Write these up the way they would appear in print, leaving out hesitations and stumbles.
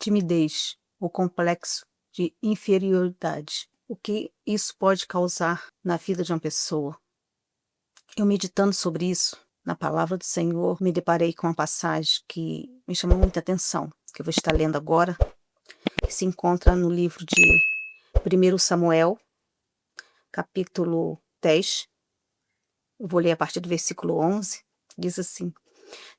timidez, o complexo de inferioridade. O que isso pode causar na vida de uma pessoa? Eu meditando sobre isso, na palavra do Senhor, me deparei com uma passagem que me chamou muita atenção, que eu vou estar lendo agora, que se encontra no livro de 1 Samuel, capítulo 10. Eu vou ler a partir do versículo 11. Diz assim: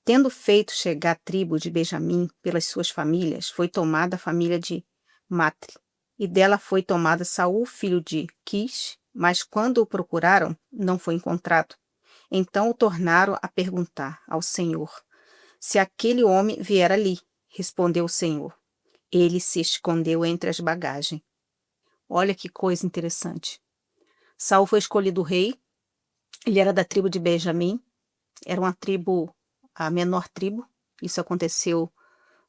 Tendo feito chegar a tribo de Benjamim pelas suas famílias, foi tomada a família de Matre, e dela foi tomada Saul, filho de Quis, mas quando o procuraram, não foi encontrado. Então o tornaram a perguntar ao Senhor se aquele homem vier ali. Respondeu o Senhor: ele se escondeu entre as bagagens. Olha que coisa interessante. Saul foi escolhido rei, ele era da tribo de Benjamim, era uma tribo, a menor tribo. Isso aconteceu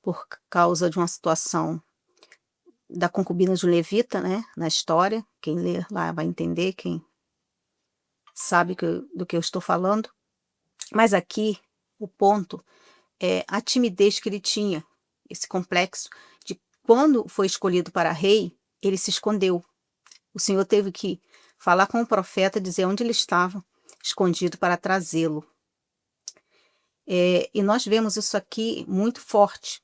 por causa de uma situação da concubina de um levita, né, na história. Quem lê lá vai entender, quem sabe do que eu estou falando. Mas aqui o ponto é a timidez que ele tinha, esse complexo de quando foi escolhido para rei, ele se escondeu. O Senhor teve que falar com o profeta, dizer onde ele estava escondido para trazê-lo. E nós vemos isso aqui muito forte.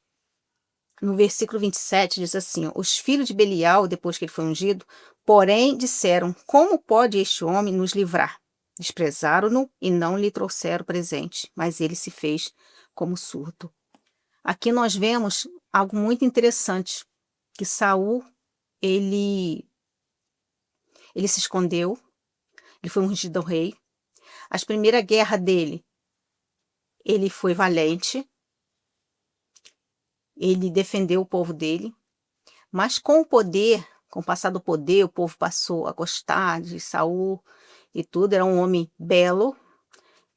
No versículo 27 diz assim: os filhos de Belial, depois que ele foi ungido, porém disseram: como pode este homem nos livrar? Desprezaram-no e não lhe trouxeram presente, mas ele se fez como surdo. Aqui nós vemos algo muito interessante, que Saul, ele se escondeu, ele foi ungido ao rei. A primeira guerra dele, ele foi valente, ele defendeu o povo dele, mas com o poder, com o passar do poder, o povo passou a gostar de Saul e tudo. Era um homem belo,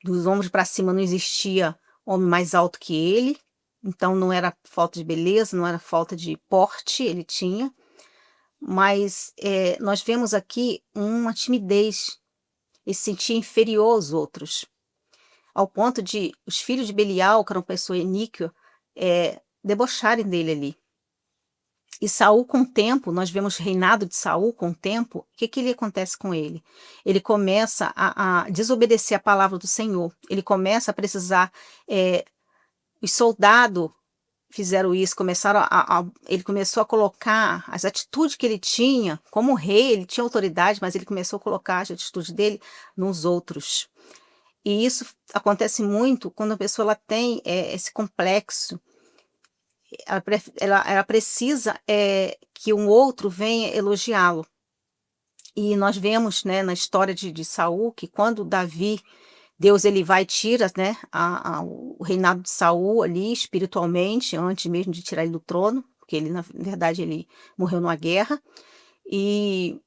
dos ombros para cima não existia homem mais alto que ele, então não era falta de beleza, não era falta de porte, ele tinha, mas nós vemos aqui uma timidez, ele se sentia inferior aos outros, ao ponto de os filhos de Belial, que eram pessoa iníqua, debocharem dele ali. E Saul, com o tempo, nós vemos o reinado de Saul com o tempo, o que ele acontece com ele? Ele começa a desobedecer a palavra do Senhor, ele começa a precisar, os soldados fizeram isso, ele começou a colocar as atitudes que ele tinha, como rei, ele tinha autoridade, mas ele começou a colocar as atitudes dele nos outros. E isso acontece muito quando a pessoa ela tem esse complexo. Ela precisa que um outro venha elogiá-lo. E nós vemos, né, na história de Saul, que quando Davi, Deus ele vai e tira, né, o reinado de Saul ali espiritualmente, antes mesmo de tirar ele do trono, porque ele, na verdade, ele morreu numa guerra, e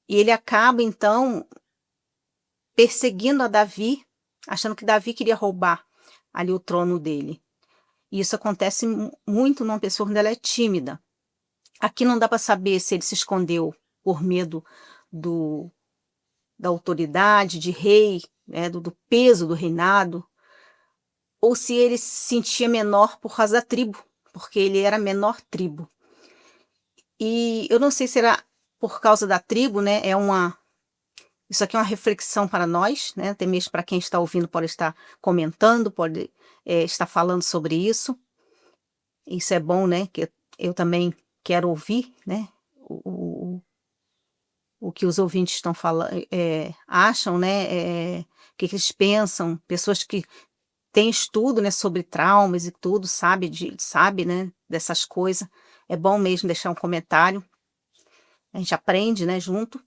ele acaba, então, perseguindo a Davi, achando que Davi queria roubar ali o trono dele. E isso acontece muito numa pessoa quando ela é tímida. Aqui não dá para saber se ele se escondeu por medo da autoridade, de rei, né, do peso do reinado, ou se ele se sentia menor por causa da tribo, porque ele era a menor tribo. E eu não sei se era por causa da tribo, né? Isso aqui é uma reflexão para nós, né? Até mesmo para quem está ouvindo pode estar comentando, pode estar falando sobre isso. Isso é bom, né? Que eu também quero ouvir, né? O que os ouvintes estão falando, acham, né? O que eles pensam, pessoas que têm estudo, né, sobre traumas e tudo, sabe, né, dessas coisas. É bom mesmo deixar um comentário. A gente aprende, né, junto.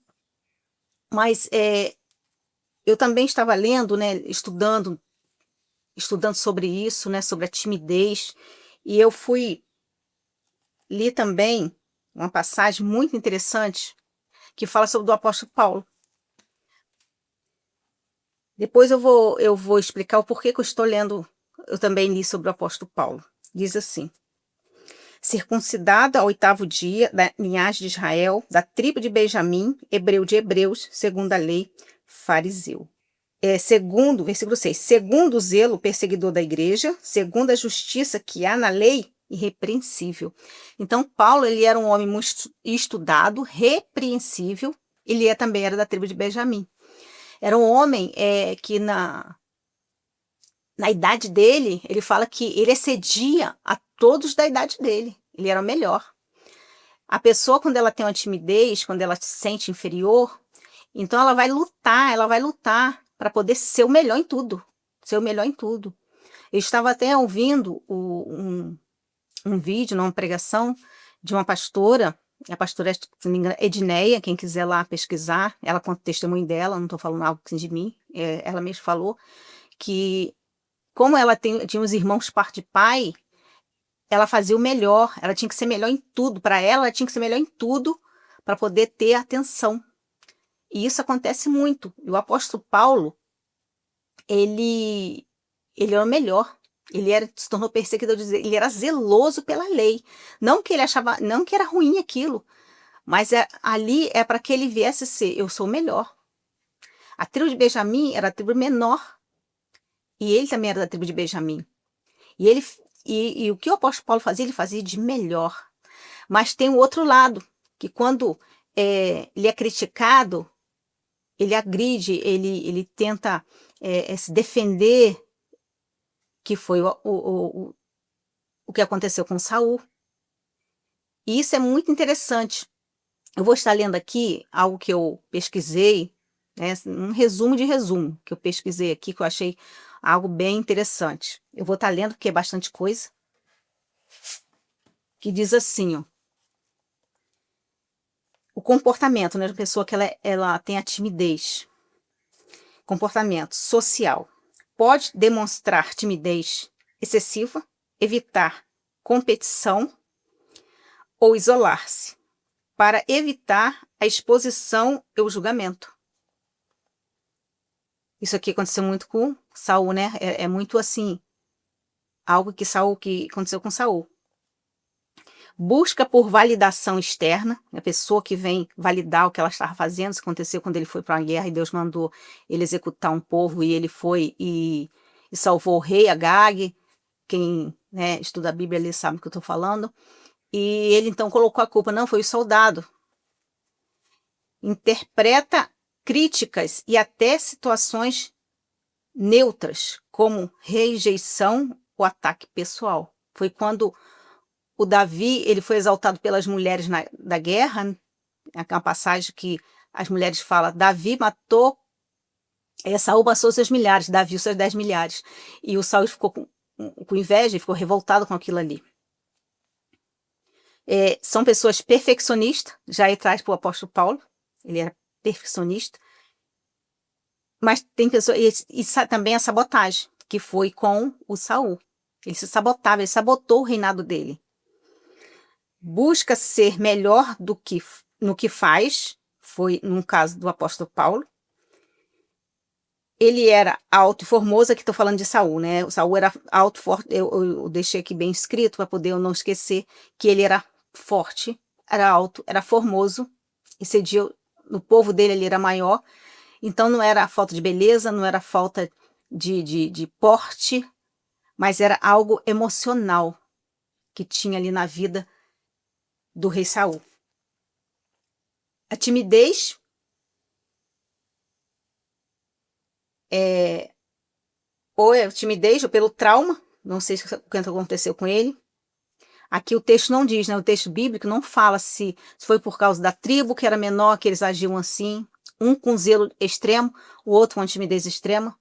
Mas eu também estava lendo, né, estudando sobre isso, né, sobre a timidez, e eu li também uma passagem muito interessante que fala sobre o apóstolo Paulo. Depois eu vou explicar o porquê que eu estou lendo, eu também li sobre o apóstolo Paulo. Diz assim: circuncidado ao 8º dia da linhagem de Israel, da tribo de Benjamim, hebreu de hebreus, segundo a lei, fariseu. Segundo, versículo 6, segundo o zelo perseguidor da igreja, segundo a justiça que há na lei, irrepreensível. Então, Paulo, ele era um homem muito estudado, repreensível, ele também era da tribo de Benjamim. Era um homem que na idade dele, ele fala que ele excedia a todos da idade dele, ele era o melhor. A pessoa, quando ela tem uma timidez, quando ela se sente inferior, então ela vai lutar para poder ser o melhor em tudo, ser o melhor em tudo. Eu estava até ouvindo um vídeo, uma pregação de uma pastora, a pastora, se não me engano, Edneia, quem quiser lá pesquisar, ela conta o testemunho dela, não estou falando algo de mim, ela mesma falou que como ela tinha os irmãos par de pai, ela fazia o melhor, ela tinha que ser melhor em tudo, para ela tinha que ser melhor em tudo para poder ter atenção. E isso acontece muito. E o apóstolo Paulo, ele era o melhor. Se tornou perseguidor, ele era zeloso pela lei. Não que ele achava, não que era ruim aquilo, mas ali é para que ele viesse ser, eu sou o melhor. A tribo de Benjamim era a tribo menor, e ele também era da tribo de Benjamim. E o que o apóstolo Paulo fazia, ele fazia de melhor. Mas tem o outro lado, que quando ele é criticado, ele agride, ele tenta se defender, que foi o que aconteceu com Saul. E isso é muito interessante. Eu vou estar lendo aqui algo que eu pesquisei, né, um resumo de resumo que eu pesquisei aqui, que eu achei algo bem interessante. Eu vou estar lendo, porque é bastante coisa, que diz assim, ó, o comportamento, né, da pessoa que ela tem a timidez. Comportamento social. Pode demonstrar timidez excessiva, evitar competição ou isolar-se, para evitar a exposição e o julgamento. Isso aqui aconteceu muito com Saul, né? É muito assim, algo que aconteceu com Saul. Busca por validação externa, a pessoa que vem validar o que ela estava fazendo. Isso aconteceu quando ele foi para uma guerra e Deus mandou ele executar um povo, e ele foi e salvou o rei Agag. Quem, né, estuda a Bíblia ali sabe o que eu estou falando. E ele então colocou a culpa, não, foi o soldado. Interpreta críticas e até situações neutras, como rejeição ou ataque pessoal. Foi quando o Davi, ele foi exaltado pelas mulheres da guerra, uma passagem que as mulheres falam, Davi matou, Saul passou seus milhares, Davi os seus 10 milhares. E o Saul ficou com inveja, ficou revoltado com aquilo ali. São pessoas perfeccionistas, já aí traz para o apóstolo Paulo, ele era perfeccionista, mas tem pessoas, e também a sabotagem, que foi com o Saul. Ele se sabotava, ele sabotou o reinado dele. Busca ser melhor no que faz, foi no caso do apóstolo Paulo. Ele era alto e formoso, aqui estou falando de Saul, né? O Saul era alto, forte, eu deixei aqui bem escrito para poder eu não esquecer que ele era forte, era alto, era formoso, excedia, no povo dele ele era maior, então não era falta de beleza, não era falta de porte, mas era algo emocional que tinha ali na vida do rei Saul. A timidez ou é timidez ou pelo trauma, não sei o que aconteceu com ele. Aqui o texto não diz, né? O texto bíblico não fala se foi por causa da tribo que era menor que eles agiam assim, um com zelo extremo, o outro com timidez extrema,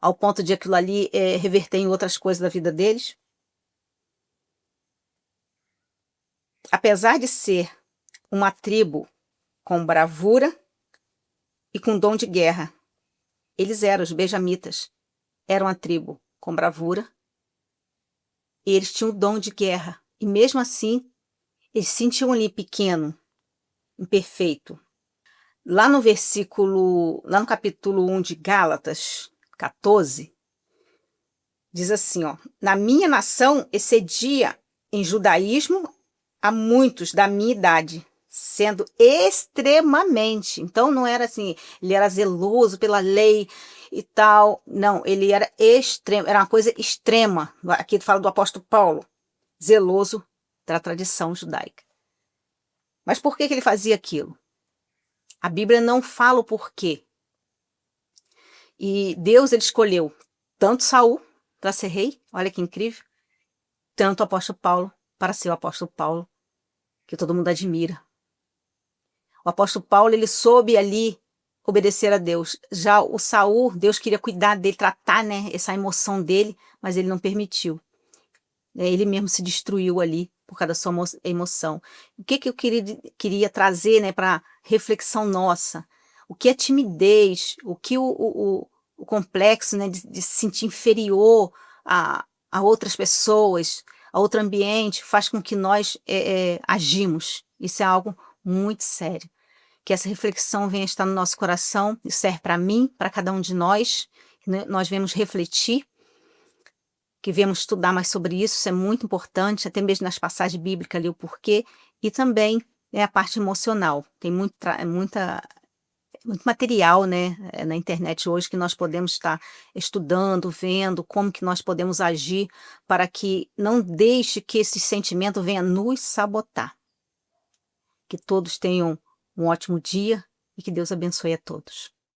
ao ponto de aquilo ali reverter em outras coisas da vida deles. Apesar de ser uma tribo com bravura e com dom de guerra, eles eram, os benjamitas, eram a tribo com bravura, e eles tinham o dom de guerra, e mesmo assim, eles se sentiam ali pequeno, imperfeito. Lá no capítulo 1 de Gálatas 14, diz assim, ó, na minha nação excedia em judaísmo a muitos da minha idade, sendo extremamente, então não era assim, ele era zeloso pela lei, e tal. Não, ele era extremo, era uma coisa extrema. Aqui fala do apóstolo Paulo, zeloso da tradição judaica. Mas por que ele fazia aquilo? A Bíblia não fala o porquê. E Deus, ele escolheu tanto Saul para ser rei, olha que incrível, tanto o apóstolo Paulo para ser o apóstolo Paulo, que todo mundo admira. O apóstolo Paulo, ele soube ali obedecer a Deus. Já o Saul, Deus queria cuidar dele, tratar, né, essa emoção dele, mas ele não permitiu. Ele mesmo se destruiu ali por causa da sua emoção. O que eu queria trazer, né, para reflexão nossa? O que é timidez? O que o complexo, né, de se sentir inferior a outras pessoas, a outro ambiente, faz com que nós agimos. Isso é algo muito sério. Que essa reflexão venha estar no nosso coração, isso serve para mim, para cada um de nós, né? Nós vamos refletir, que viemos estudar mais sobre isso é muito importante, até mesmo nas passagens bíblicas ali o porquê, e também a parte emocional. Tem muito material, né, na internet hoje que nós podemos estar estudando, vendo como que nós podemos agir para que não deixe que esse sentimento venha nos sabotar. Que todos tenham um ótimo dia e que Deus abençoe a todos.